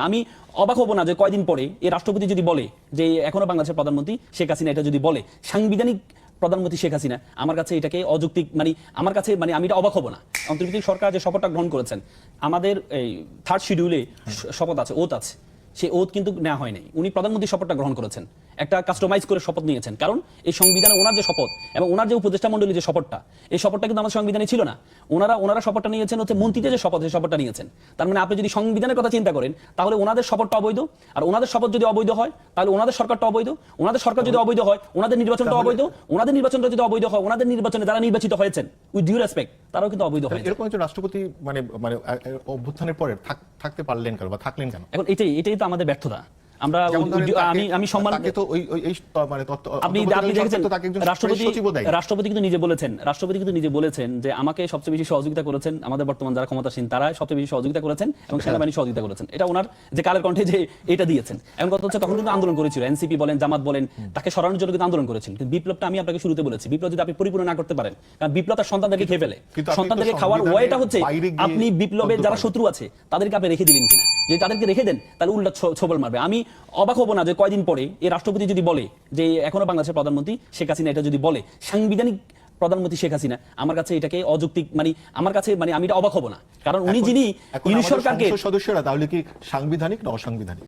আমি অবাক হব না যে কয়দিন পরে এই রাষ্ট্রপতি যদি বলে যে এখনো বাংলাদেশের প্রধানমন্ত্রী শেখ হাসিনা এটা যদি বলে সাংবিধানিক প্রধানমন্ত্রী শেখ হাসিনা, আমার কাছে এটাকে অযৌক্তিক আমার কাছে আমি এটা অবাক হব না। অন্তর্বর্তী সরকার যে শপথটা গ্রহণ করেছেন, আমাদের এই 3rd শিডিউলে শপথ আছে, ওথ আছে, সেই ওথ কিন্তু নেওয়া হয় নাই। উনি প্রধানমন্ত্রী শপথটা গ্রহণ করেছেন, একটা কাস্টমাইজ করে শপথ নিয়েছেন, কারণ এই সংবিধানে ওনার যে শপথ এবং ওনার যে উপদেষ্টা মণ্ডলী যে শপথটা, এই শপথটা কিন্তু আমাদের সংবিধানে ছিল না। ওনারা শপথটা নিয়েছেন হচ্ছে মন্ত্রীদের যে শপথ, সেই শপথটা নিয়েছেন। তার মানে আপনি যদি সংবিধানের কথা চিন্তা করেন, তাহলে ওনাদের শপথটা অবৈধ, আর ওনাদের শপথ যদি অবৈধ হয় তাহলে ওনাদের সরকারটা অবৈধ, ওনাদের সরকার যদি অবৈধ হয় ওনাদের নির্বাচনটা অবৈধ, ওনাদের নির্বাচনটা যদি অবৈধ হয় ওনাদের নির্বাচনে যারা নির্বাচিত হয়েছেন উইথ ডিউ রেসপেক্ট তারাও কিন্তু অবৈধ হয়েছে। এরকম একজন রাষ্ট্রপতি অভ্যুত্থানের পরে থাকতে পারলেন কেন বা থাকলেন কেন? এখন এটাই তো আমাদের ব্যর্থতা। আমরা আমি সম্মান, আপনি দেখেছেন রাষ্ট্রপতি কিন্তু নিজে বলেছেন যে আমাকে সবচেয়ে বেশি সহযোগিতা করেছেন আমাদের বর্তমান যারা ক্ষমতাসীন, তারা সবচেয়ে বেশি সহযোগিতা করেছেন এবং সেনাবাহিনী সহযোগিতা করেছেন। এটা ওনার যে কালের কণ্ঠে যে এটা দিয়েছেন। এখন কথা হচ্ছে তখন কিন্তু আন্দোলন করেছিল, এনসিপি বলেন, জামাত বলেন, তাকে সরানোর জন্য কিন্তু আন্দোলন করেছিল। কিন্তু বিপ্লবটা আমি আপনাকে শুরুতে বলেছি, বিপ্লব যদি আপনি পরিপূর্ণ না করতে পারেন, কারণ বিপ্লব তার সন্তানদেরকে খেয়ে ফেলে। সন্তানদেরকে খাওয়ার ওয়েটা হচ্ছে আপনি বিপ্লবের যারা শত্রু আছে তাদেরকে আপনি রেখে দিলেন কিনা। যদি তাদেরকে রেখে দেন তাহলে উল্টা ছবল মারবে। আমি অবাক হব না যে কয়দিন পরে এই রাষ্ট্রপতি যদি বলে যে এখনো বাংলাদেশের প্রধানমন্ত্রী শেখ হাসিনা এটা যদি বলে সাংবিধানিক প্রধানমন্ত্রী শেখ হাসিনা, আমার কাছে এটাকে অযৌক্তিক আমার কাছে আমি এটা অবাক হব না, কারণ উনি যিনি ইউনিট সরকারকে সদস্যরা তাহলে কি সাংবিধানিক না অসাংবিধানিক?